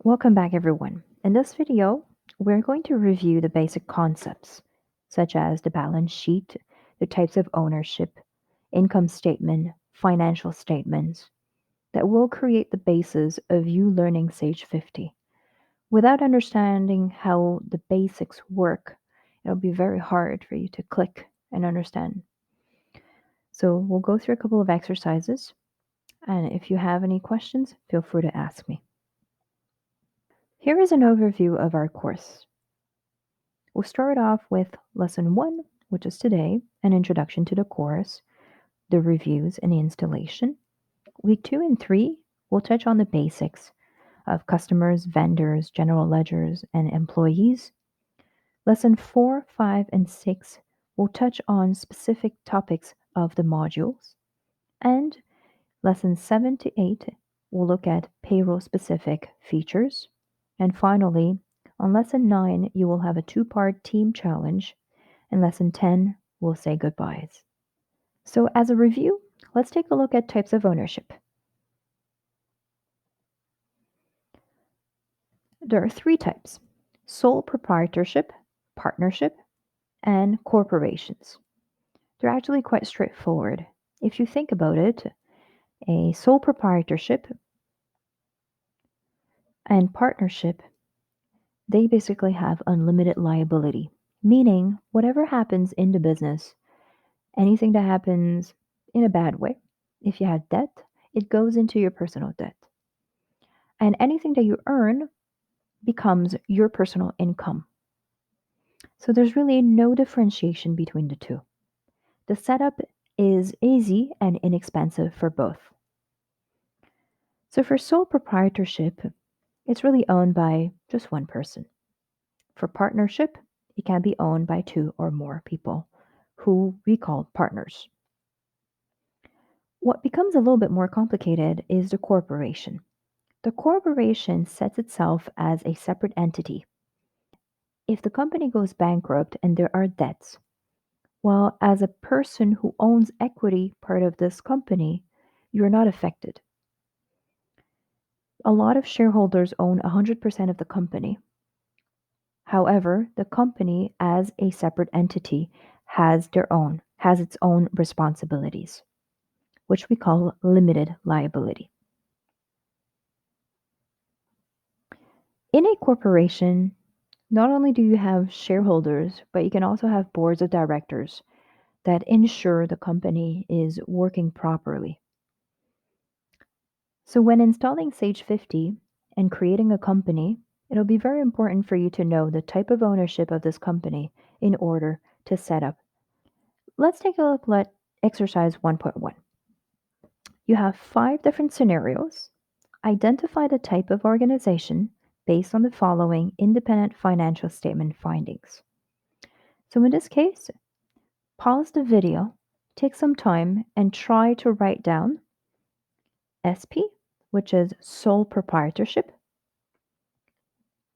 Welcome back, everyone. In this video, we're going to review the basic concepts, such as the balance sheet, the types of ownership, income statement, financial statements, that will create the basis of you learning Sage 50. Without understanding how the basics work, it'll be very hard for you to click and understand. So, we'll go through a couple of exercises, and if you have any questions, feel free to ask me. Here is an overview of our course. We'll start off with lesson 1, which is today, an introduction to the course, the reviews, and the installation. Week 2 and 3 will touch on the basics of customers, vendors, general ledgers, and employees. Lesson 4, 5, and 6 will touch on specific topics of the modules. And lessons 7 to 8 will look at payroll specific features. And finally, on lesson 9, you will have a 2-part team challenge. And lesson 10 will say goodbyes. So, as a review, let's take a look at types of ownership. There are 3 types: sole proprietorship, partnership, and corporations. They're actually quite straightforward. If you think about it, a sole proprietorship and partnership, they basically have unlimited liability, meaning whatever happens in the business, anything that happens in a bad way, if you have debt, it goes into your personal debt. And anything that you earn becomes your personal income. So there's really no differentiation between the two. The setup is easy and inexpensive for both. So for sole proprietorship, it's really owned by just one person. For partnership, it can be owned by 2 or more people, who we call partners. What becomes a little bit more complicated is the corporation. The corporation sets itself as a separate entity. If the company goes bankrupt and there are debts, well, as a person who owns equity part of this company, you're not affected. A lot of shareholders own 100% of the company. However, the company as a separate entity has its own responsibilities, which we call limited liability. In a corporation, not only do you have shareholders, but you can also have boards of directors that ensure the company is working properly. So, when installing Sage 50 and creating a company, it'll be very important for you to know the type of ownership of this company in order to set up. Let's take a look at exercise 1.1. You have 5 different scenarios. Identify the type of organization based on the following independent financial statement findings. So, in this case, pause the video, take some time, and try to write down SP, which is sole proprietorship,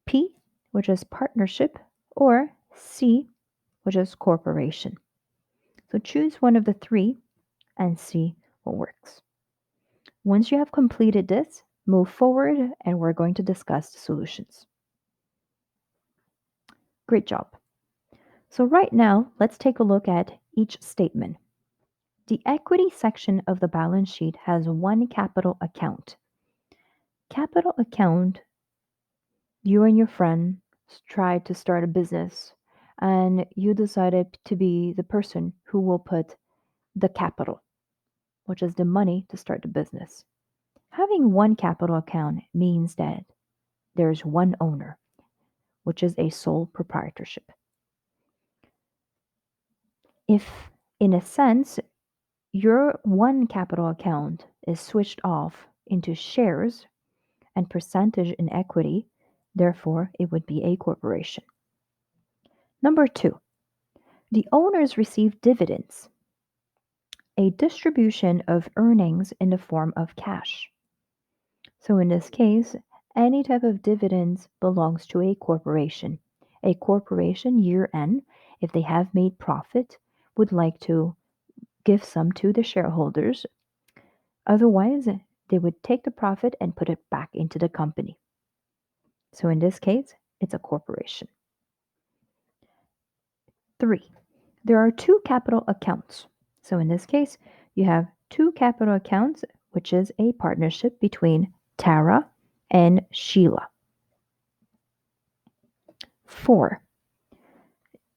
P, which is partnership, or C, which is corporation. So choose one of the 3 and see what works. Once you have completed this, move forward and we're going to discuss the solutions. Great job. So right now, let's take a look at each statement. The equity section of the balance sheet has one capital account. Capital account, you and your friend tried to start a business and you decided to be the person who will put the capital, which is the money to start the business. Having one capital account means that there's one owner, which is a sole proprietorship. If, in a sense, your one capital account is switched off into shares and percentage in equity, therefore it would be a corporation. Number 2, the owners receive dividends, a distribution of earnings in the form of cash. So in this case, any type of dividends belongs to a corporation. A corporation year end, if they have made profit, would like to give some to the shareholders. Otherwise, they would take the profit and put it back into the company. So in this case, it's a corporation. 3. There are two capital accounts. So in this case, you have two capital accounts, which is a partnership between Tara and Sheila. 4.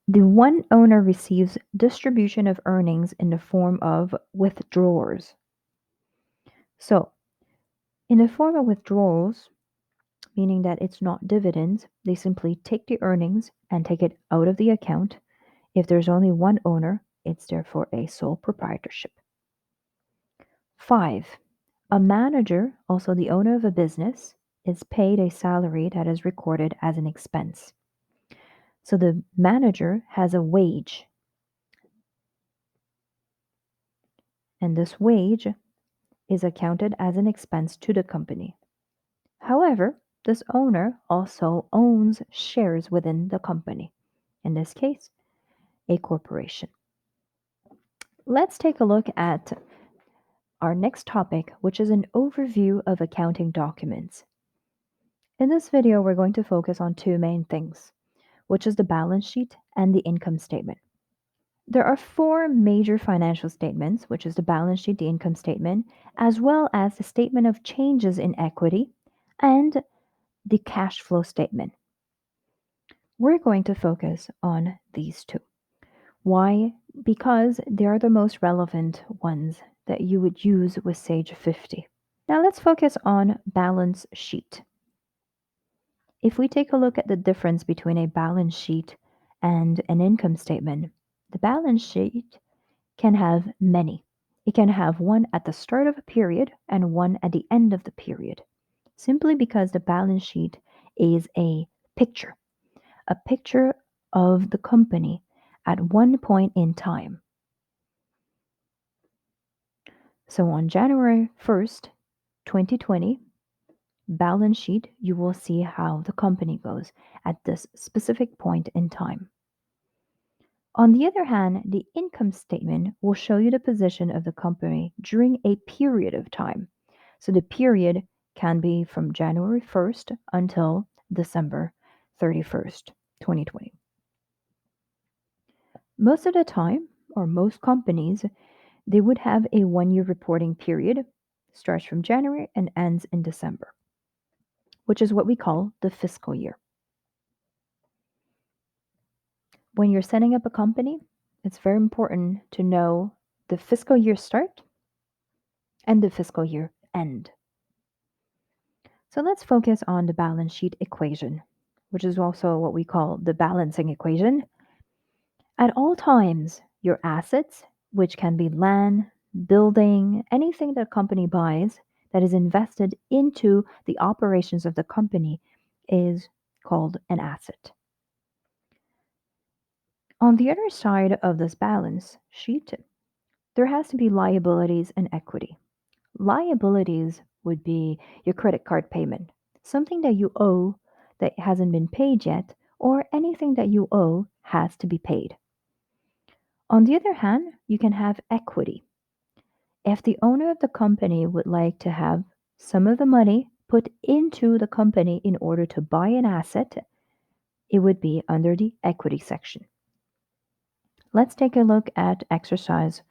The one owner receives distribution of earnings in the form of withdrawals. So, in the form of withdrawals, meaning that it's not dividends, they simply take the earnings and take it out of the account. If there's only one owner, it's therefore a sole proprietorship. 5. A manager, also the owner of a business, is paid a salary that is recorded as an expense. So the manager has a wage, and this wage is accounted as an expense to the company. However, this owner also owns shares within the company, in this case, a corporation. Let's take a look at our next topic, which is an overview of accounting documents. In this video, we're going to focus on two main things, which is the balance sheet and the income statement. There are four major financial statements, which is the balance sheet, the income statement, as well as the statement of changes in equity and the cash flow statement. We're going to focus on these two. Why? Because they are the most relevant ones that you would use with Sage 50. Now let's focus on balance sheet. If we take a look at the difference between a balance sheet and an income statement, the balance sheet can have many. It can have one at the start of a period and one at the end of the period, simply because the balance sheet is a picture of the company at one point in time. So on January 1st, 2020, balance sheet, you will see how the company goes at this specific point in time. On the other hand, the income statement will show you the position of the company during a period of time. So the period can be from January 1st until December 31st, 2020. Most of the time, or most companies, they would have a 1-year reporting period, starts from January and ends in December, which is what we call the fiscal year. When you're setting up a company, it's very important to know the fiscal year start and the fiscal year end. So let's focus on the balance sheet equation, which is also what we call the balancing equation. At all times, your assets, which can be land, building, anything that a company buys that is invested into the operations of the company, is called an asset. On the other side of this balance sheet, there has to be liabilities and equity. Liabilities would be your credit card payment, something that you owe that hasn't been paid yet, or anything that you owe has to be paid. On the other hand, you can have equity. If the owner of the company would like to have some of the money put into the company in order to buy an asset, it would be under the equity section. Let's take a look at exercise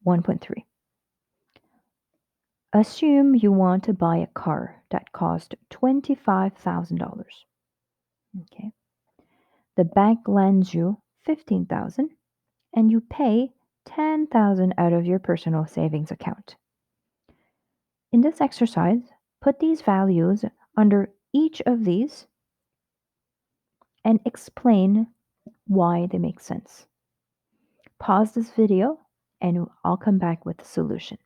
1.3. Assume you want to buy a car that cost $25,000. Okay. The bank lends you $15,000 and you pay $10,000 out of your personal savings account. In this exercise, put these values under each of these and explain why they make sense. Pause this video and I'll come back with the solution.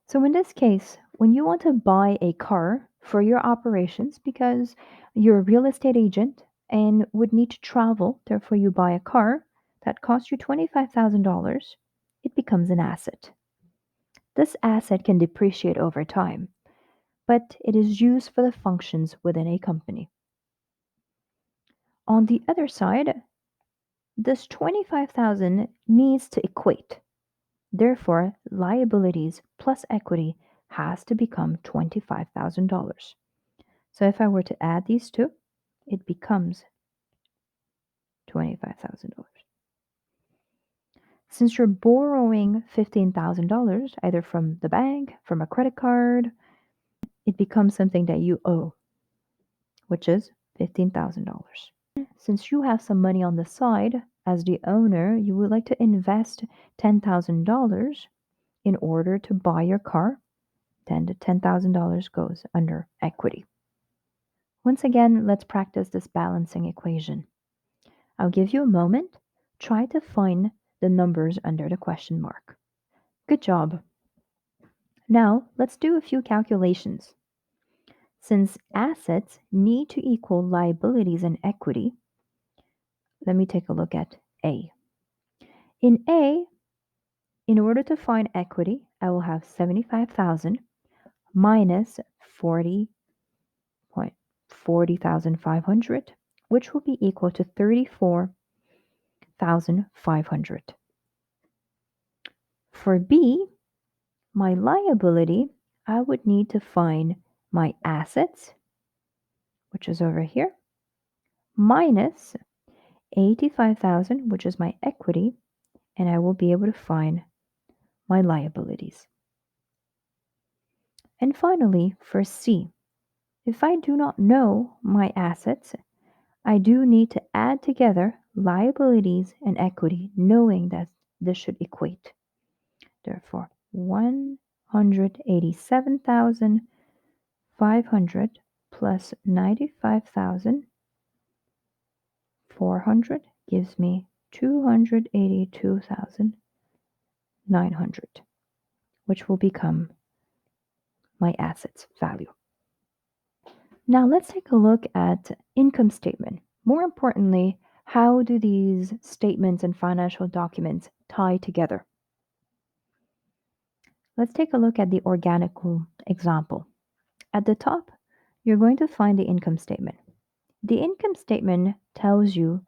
So in this case, when you want to buy a car for your operations because you're a real estate agent and would need to travel, therefore you buy a car that costs you $25,000, it becomes an asset. This asset can depreciate over time, but it is used for the functions within a company. On the other side, this 25,000 needs to equate. Therefore, liabilities plus equity has to become $25,000. So if I were to add these two, it becomes $25,000. Since you're borrowing $15,000 either from the bank, from a credit card, it becomes something that you owe, which is $15,000. Since you have some money on the side, as the owner, you would like to invest $10,000 in order to buy your car, then the $10,000 goes under equity. Once again, let's practice this balancing equation. I'll give you a moment. Try to find the numbers under the question mark. Good job. Now, let's do a few calculations. Since assets need to equal liabilities and equity, let me take a look at A. In A, in order to find equity, I will have 75,000 minus 40,500, which will be equal to 34,500. For B, my liability, I would need to find my assets, which is over here, minus 85,000, which is my equity, and I will be able to find my liabilities. And finally, for C, if I do not know my assets, I do need to add together liabilities and equity, knowing that this should equate. Therefore, 187,500 plus 95,400 gives me 282,900, which will become my assets value. Now let's take a look at income statement. More importantly, how do these statements and financial documents tie together? Let's take a look at the organical example. At the top, you're going to find the income statement. The income statement tells you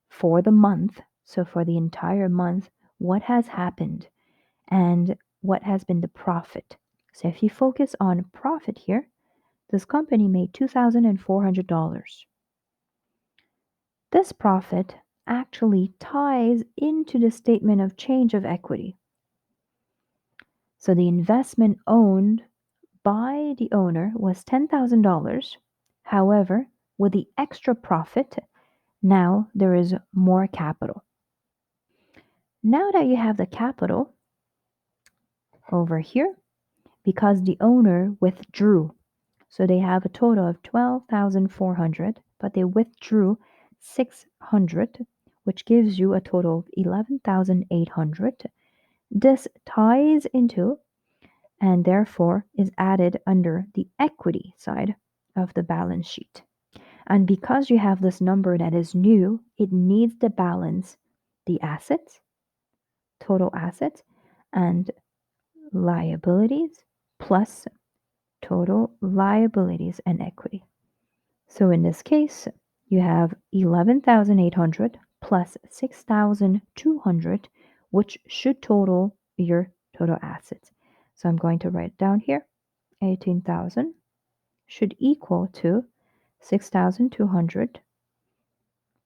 for the month, so for the entire month, what has happened and what has been the profit. So if you focus on profit here, this company made $2,400. This profit actually ties into the statement of change of equity. So the investment owned by the owner was $10,000. However, with the extra profit, now there is more capital. Now that you have the capital over here, because the owner withdrew, so they have a total of 12,400, but they withdrew 600, which gives you a total of 11,800. This ties into and therefore is added under the equity side of the balance sheet. And because you have this number that is new, it needs to balance the assets, total assets, and liabilities plus total liabilities and equity. So in this case, you have 11,800 plus 6,200, which should total your total assets. So I'm going to write down here 18,000 should equal to 6,200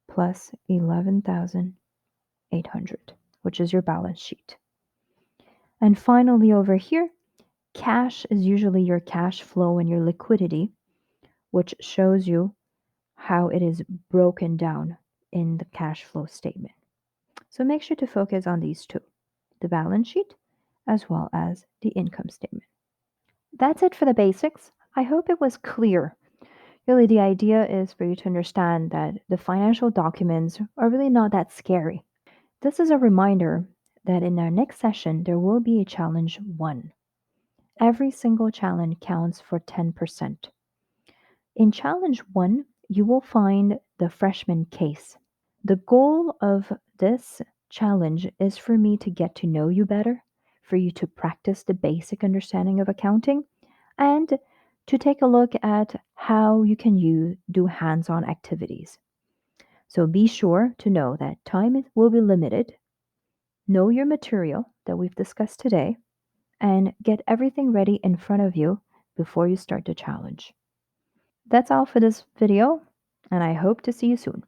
plus 11,800, which is your balance sheet. And finally, over here, cash is usually your cash flow and your liquidity, which shows you how it is broken down in the cash flow statement. So make sure to focus on these two, the balance sheet as well as the income statement. That's it for the basics. I hope it was clear. Really, the idea is for you to understand that the financial documents are really not that scary. This is a reminder that in our next session, there will be a challenge 1. Every single challenge counts for 10%. In challenge 1, you will find the freshman case. The goal of this challenge is for me to get to know you better, for you to practice the basic understanding of accounting, and to take a look at how you can do hands-on activities. So be sure to know that time will be limited. Know your material that we've discussed today and get everything ready in front of you before you start the challenge. That's all for this video. and I hope to see you soon.